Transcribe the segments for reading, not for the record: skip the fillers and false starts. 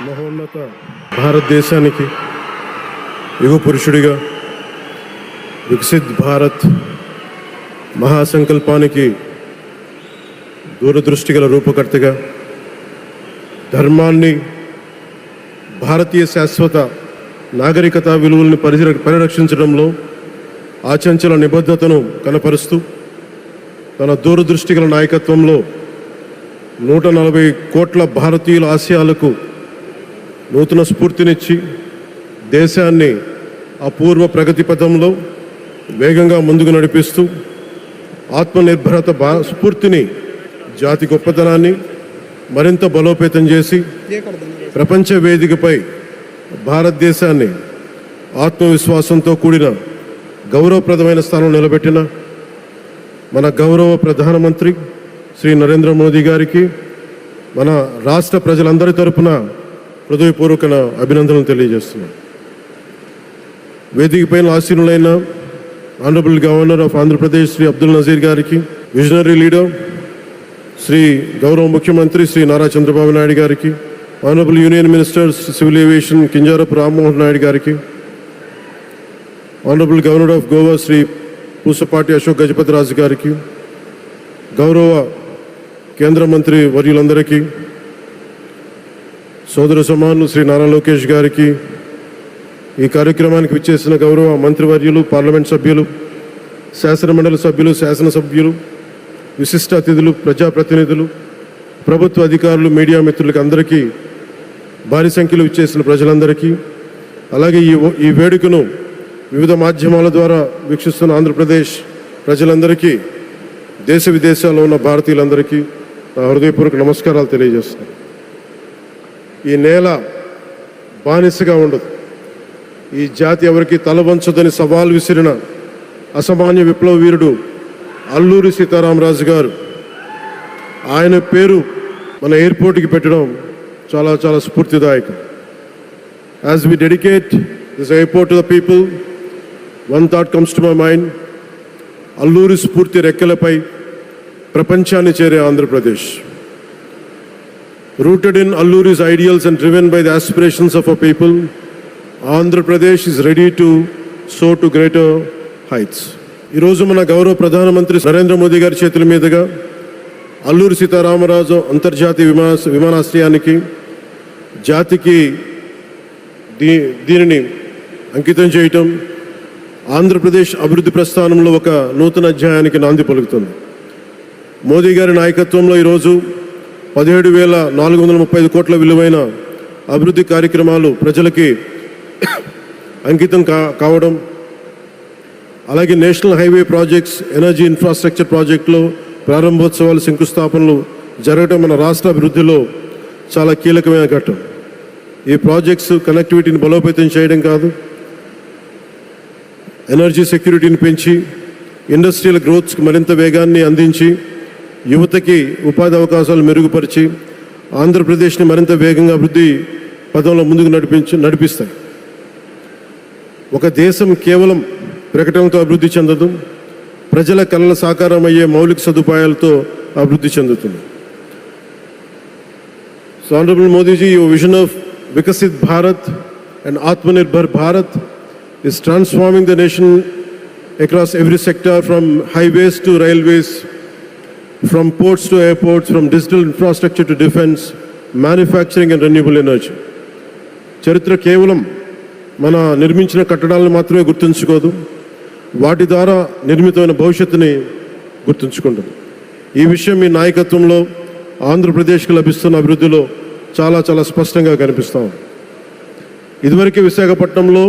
మహోన్నత భారతదేశానికి యుగ పురుషుడిగా వికసిత్ భారత్ మహాసంకల్పానికి దూరదృష్టి గల రూపకర్తగా ధర్మాన్ని, భారతీయ శాశ్వత నాగరికత విలువలను పరిరక్షించడంలో ఆచంచల నిబద్ధతను కనపరుస్తూ తన దూరదృష్టి గల నాయకత్వంలో 140 కోట్ల భారతీయుల ఆశయాలకు నూతన స్ఫూర్తినిచ్చి దేశాన్ని అపూర్వ ప్రగతి పథంలో వేగంగా ముందుకు నడిపిస్తూ ఆత్మనిర్భరత స్ఫూర్తిని, జాతి గొప్పతనాన్ని మరింత బలోపేతం చేసి ప్రపంచ వేదికపై భారతదేశాన్ని ఆత్మవిశ్వాసంతో కూడిన గౌరవప్రదమైన స్థానం నిలబెట్టిన మన గౌరవ ప్రధానమంత్రి శ్రీ నరేంద్ర మోదీ గారికి మన రాష్ట్ర ప్రజలందరి తరపున హృదయపూర్వక అభినందనలు తెలియజేస్తున్నాను. వేదిక పైన ఆసీనులైన honourable governor of Andhra Pradesh Shri Abdul Nazeer గారికి, విజనరీ లీడర్ శ్రీ గౌరవ ముఖ్యమంత్రి శ్రీ నారా చంద్రబాబు నాయుడు గారికి, honourable union minister civil aviation Kinjarapu Rammohan Naidu గారికి, honourable governor of Goa Shri Pusapati Ashok Gajapati Raju గారికి, గౌరవ కేంద్ర మంత్రి వర్యులందరికీ, సోదర సమానులు శ్రీ నారా లోకేష్ గారికి, ఈ కార్యక్రమానికి విచ్చేసిన గౌరవ మంత్రివర్యులు, పార్లమెంట్ సభ్యులు, శాసనమండలి సభ్యులు, శాసనసభ్యులు, విశిష్ట అతిథులు, ప్రజాప్రతినిధులు, ప్రభుత్వ అధికారులు, మీడియా మిత్రులకి అందరికీ, భారీ సంఖ్యలో విచ్చేసిన ప్రజలందరికీ, అలాగే ఈ వేడుకను వివిధ మాధ్యమాల ద్వారా వీక్షిస్తున్న ఆంధ్రప్రదేశ్ ప్రజలందరికీ, దేశ విదేశాల్లో ఉన్న భారతీయులందరికీ నా హృదయపూర్వక నమస్కారాలు తెలియజేస్తున్నాను. ఈ నేల బానిసగా ఉండదు, ఈ జాతి ఎవరికి తల వంచదని సవాల్ విసిరిన అసామాన్య విప్లవ వీరుడు అల్లూరి సీతారామరాజు గారు, ఆయన పేరు మన ఎయిర్పోర్ట్కి పెట్టడం చాలా చాలా స్ఫూర్తిదాయకం. As we dedicate this airport to the people, one thought comes to my mind. Alluri స్ఫూర్తి రెక్కలపై ప్రపంచాన్ని చేరే Andhra Pradesh. Rooted in Alluri's ideals and driven by the aspirations of our people, Andhra Pradesh is ready to soar to greater heights. ఈరోజు మన గౌరవ ప్రధానమంత్రి నరేంద్ర మోదీ గారి చేతుల మీదుగా అల్లూరి సీతారామరాజు అంతర్జాతీయ విమానాశ్రయానికి, జాతికి దీనిని అంకితం చేయటం ఆంధ్రప్రదేశ్ అభివృద్ధి ప్రస్థానంలో ఒక నూతన అధ్యాయానికి నాంది పలుకుతుంది. మోదీ గారి నాయకత్వంలో ఈరోజు 17,435 కోట్ల విలువైన అభివృద్ధి కార్యక్రమాలు ప్రజలకి అంకితం కావడం, అలాగే national highway projects, energy infrastructure ప్రాజెక్టులో ప్రారంభోత్సవాలు, శంకుస్థాపనలు జరగడం మన రాష్ట్ర అభివృద్ధిలో చాలా కీలకమైన ఘట్టం. ఈ ప్రాజెక్ట్స్ కనెక్టివిటీని బలోపేతం చేయడం కాదు, ఎనర్జీ సెక్యూరిటీని పెంచి ఇండస్ట్రియల్ గ్రోత్స్కి మరింత వేగాన్ని అందించి, యువతకి ఉపాధి అవకాశాలు మెరుగుపరిచి ఆంధ్రప్రదేశ్ని మరింత వేగంగా అభివృద్ధి పదంలో ముందుకు నడిపిస్తాయి. ఒక దేశం కేవలం ప్రకటనలతో అభివృద్ధి చెందదు, ప్రజల కళల సాకారం అయ్యే మౌలిక సదుపాయాలతో అభివృద్ధి చెందుతుంది. So honourable Modiji, your vision of Viksit Bharat and Atmanirbhar Bharat is transforming the nation across every sector, from highways to railways, from ports to airports, from digital infrastructure to defense, manufacturing and renewable energy. చరిత్ర కేవలం మన నిర్మించిన కట్టడాలను మాత్రమే గుర్తుంచుకోదు, వాటి ద్వారా నిర్మితమైన భవిష్యత్తుని గుర్తుంచుకుంటుంది. ఈ విషయం మీ నాయకత్వంలో ఆంధ్రప్రదేశ్కి లభిస్తున్న అభివృద్ధిలో చాలా చాలా స్పష్టంగా కనిపిస్తాం. ఇదివరకే విశాఖపట్నంలో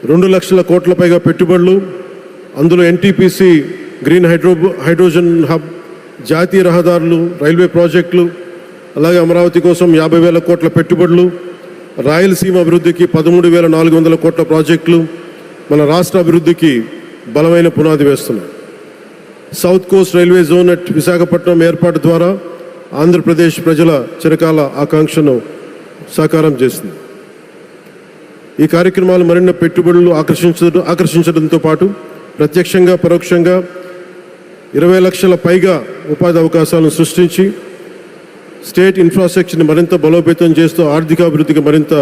2 లక్షల కోట్ల పైగా పెట్టుబడులు, అందులో ఎన్టీపీసీ గ్రీన్ హైడ్రోజన్ హబ్, జాతీయ రహదారులు, రైల్వే ప్రాజెక్టులు, అలాగే అమరావతి కోసం 50,000 కోట్ల పెట్టుబడులు, రాయలసీమ అభివృద్ధికి 13,400 కోట్ల ప్రాజెక్టులు మన రాష్ట్ర అభివృద్ధికి బలమైన పునాది వేస్తున్నాయి. South Coast railway zone at Visakhapatnam ఏర్పాటు ద్వారా ఆంధ్రప్రదేశ్ ప్రజల చిరకాల ఆకాంక్షను సాకారం చేస్తుంది. ఈ కార్యక్రమాలు మరిన్ని పెట్టుబడులు ఆకర్షించడంతో పాటు ప్రత్యక్షంగా పరోక్షంగా 20 లక్షల పైగా ఉపాధి అవకాశాలను సృష్టించి స్టేట్ ఇన్ఫ్రాస్ట్రక్చర్ని మరింత బలోపేతం చేస్తూ ఆర్థికాభివృద్ధికి మరింత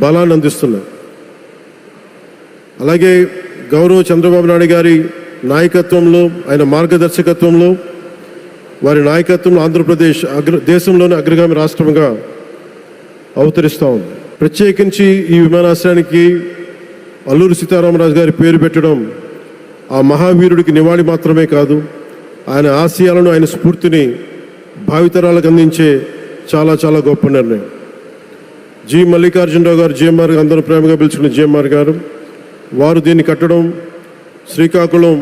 బలాన్ని అందిస్తున్నారు. అలాగే గౌరవ చంద్రబాబు నాయుడు గారి నాయకత్వంలో, ఆయన మార్గదర్శకత్వంలో, వారి నాయకత్వంలో ఆంధ్రప్రదేశ్ దేశంలోని అగ్రగామి రాష్ట్రంగా అవతరిస్తూ ఉంది. ప్రత్యేకించి ఈ విమానాశ్రయానికి అల్లూరి సీతారామరాజు గారి పేరు పెట్టడం ఆ మహావీరుడికి నివాళి మాత్రమే కాదు, ఆయన ఆశయాలను, ఆయన స్ఫూర్తిని భావితరాలకు అందించే చాలా చాలా గొప్ప నిర్ణయం. జి మల్లికార్జునరావు గారు, జిఎంఆర్ అందరూ ప్రేమగా పిలుచుకున్న జిఎంఆర్ గారు, వారు దీన్ని కట్టడం శ్రీకాకుళం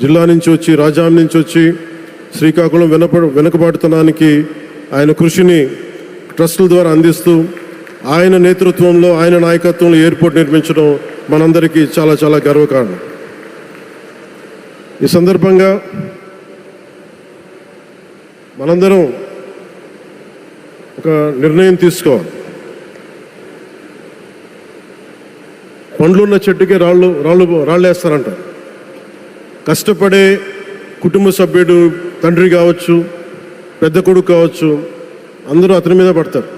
జిల్లా నుంచి వచ్చి, రాజాం నుంచి వచ్చి శ్రీకాకుళం వెనుకబాటుతనానికి ఆయన కృషిని ట్రస్టుల ద్వారా అందిస్తూ ఆయన నేతృత్వంలో, ఆయన నాయకత్వంలో ఎయిర్పోర్ట్ నిర్మించడం మనందరికీ చాలా చాలా గర్వకారణం. ఈ సందర్భంగా మనందరం ఒక నిర్ణయం తీసుకోవాలి. పండ్లున్న చెట్టుకే రాళ్ళు వేస్తారంటారు. కష్టపడే కుటుంబ సభ్యుడు, తండ్రి కావచ్చు, పెద్ద కొడుకు కావచ్చు, అందరూ అతని మీద పడతారు.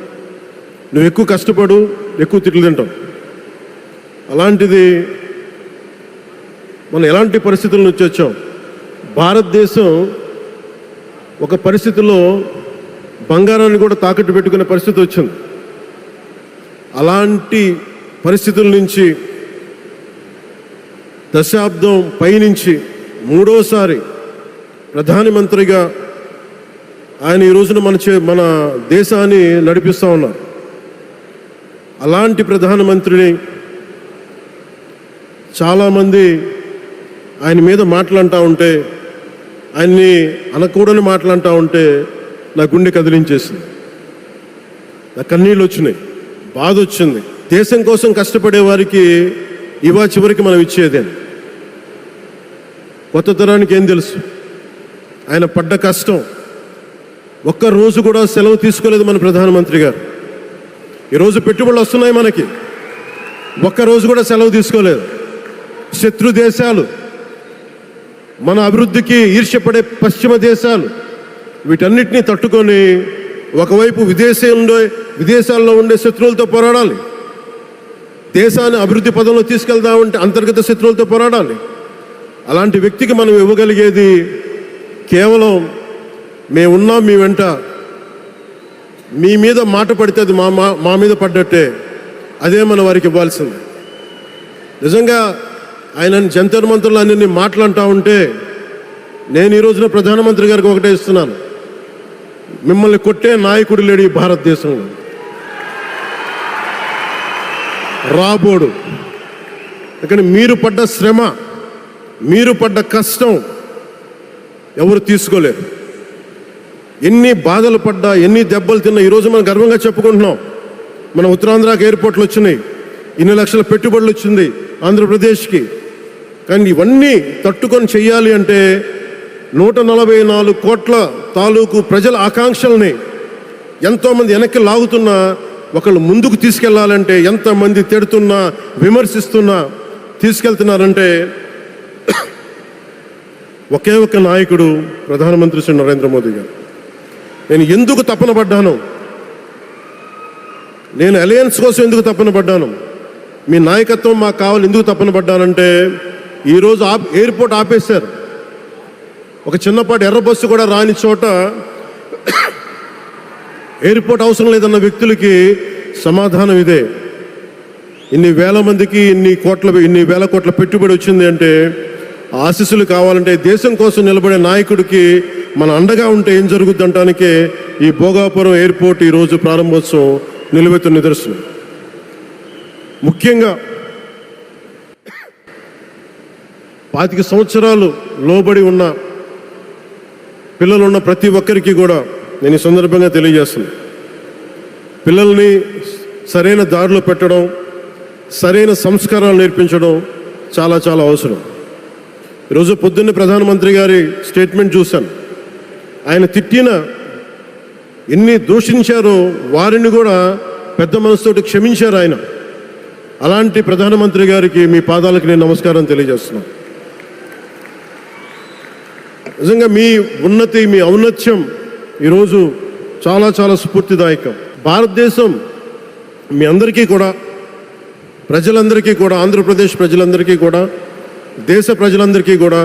నువ్వు ఎక్కువ కష్టపడు, ఎక్కువ తిట్లు తింటావు. అలాంటిది మనం ఎలాంటి పరిస్థితుల నుంచి వచ్చాం? భారతదేశం ఒక పరిస్థితిలో బంగారాన్ని కూడా తాకట్టు పెట్టుకునే పరిస్థితి వచ్చింది. అలాంటి పరిస్థితుల నుంచి దశాబ్దం పైనుంచి మూడోసారి ప్రధానమంత్రిగా ఆయన ఈ రోజున మన దేశాన్ని నడిపిస్తూ ఉన్నారు. అలాంటి ప్రధానమంత్రిని చాలామంది ఆయన మీద మాట్లాడుతూ ఉంటే, ఆయన్ని అనకూడని మాట్లాడుతూ ఉంటే నా గుండె కదిలించేసింది, నా కన్నీళ్ళు వచ్చినాయి, బాధ వచ్చింది. దేశం కోసం కష్టపడే వారికి ఇవా చివరికి మనం ఇచ్చేదే. కొత్త తరానికి ఏం తెలుసు? ఆయన పడ్డ కష్టం. ఒక్కరోజు కూడా సెలవు తీసుకోలేదు మన ప్రధానమంత్రి గారు. ఈరోజు పెట్టుబడులు వస్తున్నాయి మనకి, ఒక్కరోజు కూడా సెలవు తీసుకోలేదు. శత్రు దేశాలు, మన అభివృద్ధికి ఈర్ష్యపడే పశ్చిమ దేశాలు, వీటన్నిటినీ తట్టుకొని ఒకవైపు విదేశాల్లో ఉండే శత్రువులతో పోరాడాలి, దేశాన్ని అభివృద్ధి పదంలో తీసుకెళ్దామంటే అంతర్గత శత్రువులతో పోరాడాలి. అలాంటి వ్యక్తికి మనం ఇవ్వగలిగేది కేవలం మేమున్నాం మీ వెంట, మీ మీద మాట పడితే అది మా మీద పడ్డట్టే, అదే మన వారికి ఇవ్వాల్సింది. నిజంగా ఆయన జంతర్ మంత్రులు అన్ని మాట్లాడుతూ ఉంటే నేను ఈ రోజున ప్రధానమంత్రి గారికి ఒకటే ఇస్తున్నాను, మిమ్మల్ని కొట్టే నాయకుడు లేడు ఈ భారతదేశంలో, రాబోడు. కానీ మీరు పడ్డ శ్రమ, మీరు పడ్డ కష్టం ఎవరు తీసుకోలేరు. ఎన్ని బాధలు పడ్డా, ఎన్ని దెబ్బలు తిన్నా ఈరోజు మనం గర్వంగా చెప్పుకుంటున్నాం. మన ఉత్తరాంధ్రకి ఎయిర్పోర్ట్లు వచ్చినాయి, ఇన్ని లక్షల పెట్టుబడులు వచ్చింది ఆంధ్రప్రదేశ్కి. కానీ ఇవన్నీ తట్టుకొని చెయ్యాలి అంటే 144 కోట్ల తాలూకు ప్రజల ఆకాంక్షల్ని ఎంతోమంది వెనక్కి లాగుతున్నా, ఒకళ్ళు ముందుకు తీసుకెళ్లాలంటే ఎంతమంది తిడుతున్నా, విమర్శిస్తున్నా తీసుకెళ్తున్నారంటే ఒకే ఒక్క నాయకుడు ప్రధానమంత్రి శ్రీ నరేంద్ర మోదీ గారు. నేను ఎందుకు తపన పడ్డాను, నేను అలయన్స్ కోసం ఎందుకు తపన పడ్డాను, మీ నాయకత్వం మాకు కావాలి ఎందుకు తపన పడ్డానంటే, ఈరోజు ఎయిర్పోర్ట్ ఆపేశారు. ఒక చిన్నపాటి ఎర్ర బస్సు కూడా రాని చోట ఎయిర్పోర్ట్ అవసరం లేదన్న వ్యక్తులకి సమాధానం ఇదే. ఇన్ని వేల మందికి ఇన్ని వేల కోట్ల పెట్టుబడి వచ్చింది అంటే ఆశీస్సులు కావాలంటే, దేశం కోసం నిలబడే నాయకుడికి మన అండగా ఉంటే ఏం జరుగుద్ది అంటానికే ఈ భోగాపురం ఎయిర్పోర్ట్ ఈరోజు ప్రారంభోత్సవం నిలువెత్తు నిదర్శనం. ముఖ్యంగా 25 సంవత్సరాలు లోబడి ఉన్న పిల్లలు ఉన్న ప్రతి ఒక్కరికి కూడా నేను ఈ సందర్భంగా తెలియజేస్తున్నాను, పిల్లల్ని సరైన దారిలో పెట్టడం, సరైన సంస్కారాలు నేర్పించడం చాలా చాలా అవసరం. ఈరోజు పొద్దున్నే ప్రధానమంత్రి గారి స్టేట్మెంట్ చూశాను. ఆయన తిట్టిన, ఎన్ని దూషించారో వారిని కూడా పెద్ద మనసుతోటి క్షమించారు ఆయన. అలాంటి ప్రధానమంత్రి గారికి మీ పాదాలకు నేను నమస్కారం తెలియజేస్తున్నాను. నిజంగా మీ ఉన్నతి, మీ ఔన్నత్యం ఈరోజు చాలా చాలా స్ఫూర్తిదాయకం. భారతదేశం మీ అందరికీ కూడా, ప్రజలందరికీ కూడా, ఆంధ్రప్రదేశ్ ప్రజలందరికీ కూడా, దేశ ప్రజలందరికీ కూడా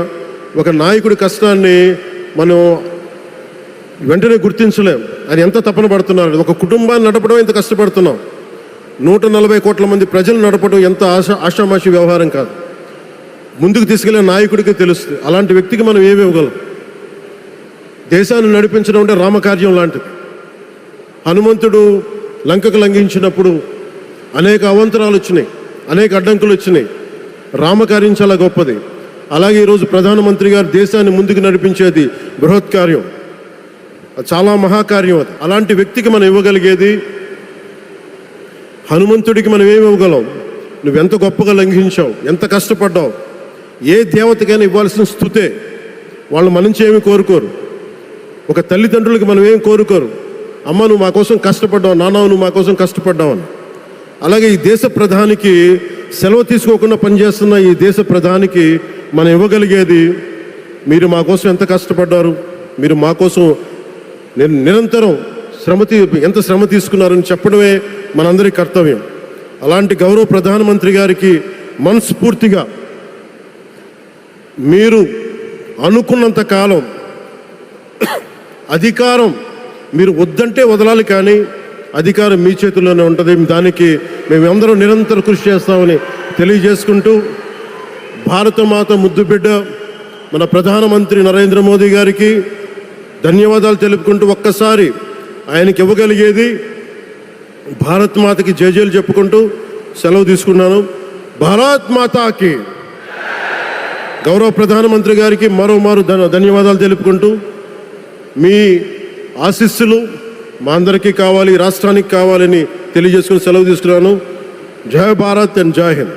ఒక నాయకుడి కష్టాన్ని మనం వెంటనే గుర్తించలేం. ఆయన ఎంత తపన పడుతున్నారు. ఒక కుటుంబాన్ని నడపడం ఎంత కష్టపడుతున్నాం. 140 కోట్ల మంది ప్రజలు నడపడం ఎంత ఆషామాషి వ్యవహారం కాదు. ముందుకు తీసుకెళ్లే నాయకుడికి తెలుస్తుంది. అలాంటి వ్యక్తికి మనం ఏమి ఇవ్వగలం. దేశాన్ని నడిపించడం అంటే రామకార్యం లాంటిది. హనుమంతుడు లంకకు లంఘించినప్పుడు అనేక అవంతరాలు వచ్చినాయి, అనేక అడ్డంకులు వచ్చినాయి. రామకార్యం చాలా గొప్పది. అలాగే ఈరోజు ప్రధానమంత్రి గారు దేశాన్ని ముందుకు నడిపించేది బృహత్ కార్యం, చాలా మహాకార్యం అది. అలాంటి వ్యక్తికి మనం ఇవ్వగలిగేది, హనుమంతుడికి మనం ఏమి ఇవ్వగలం? నువ్వెంత గొప్పగా లంఘించావు, ఎంత కష్టపడ్డావు. ఏ దేవతకైనా ఇవ్వాల్సిన స్తుతే. వాళ్ళు మన నుంచి ఏమి కోరుకోరు. ఒక తల్లిదండ్రులకి మనం ఏం కోరుకోరు. అమ్మ నువ్వు మా కోసం కష్టపడ్డావు, నాన్న నువ్వు మా కోసం కష్టపడ్డావు అని. అలాగే ఈ దేశ ప్రధానికి, సెలవు తీసుకోకుండా పనిచేస్తున్న ఈ దేశ ప్రధానికి మనం ఇవ్వగలిగేది, మీరు మా కోసం ఎంత కష్టపడ్డారు, మీరు మా కోసం నిరంతరం ఎంత శ్రమ తీసుకున్నారని చెప్పడమే మనందరి కర్తవ్యం. అలాంటి గౌరవ ప్రధానమంత్రి గారికి మనస్ఫూర్తిగా మీరు అనుకున్నంత కాలం అధికారం మీరు వద్దంటే వదలాలి, కానీ అధికారం మీ చేతుల్లోనే ఉంటుంది. దానికి మేమందరం నిరంతరం కృషి చేస్తామని తెలియజేసుకుంటూ, భారతమాత ముద్దుబిడ్డ మన ప్రధానమంత్రి నరేంద్ర మోదీ గారికి ధన్యవాదాలు తెలుపుకుంటూ, ఒక్కసారి ఆయనకి ఇవ్వగలిగేది భారత్ మాతకి జయజయలు చెప్పుకుంటూ సెలవు తీసుకున్నాను. భారత్ మాతాకి. గౌరవ ప్రధానమంత్రి గారికి మరోమారు ధన్యవాదాలు తెలుపుకుంటూ, మీ ఆశీస్సులు మా అందరికీ కావాలి, రాష్ట్రానికి కావాలని తెలియజేసుకుని సెలవు తీసుకున్నాను. జై భారత్ అండ్ జై హింద్.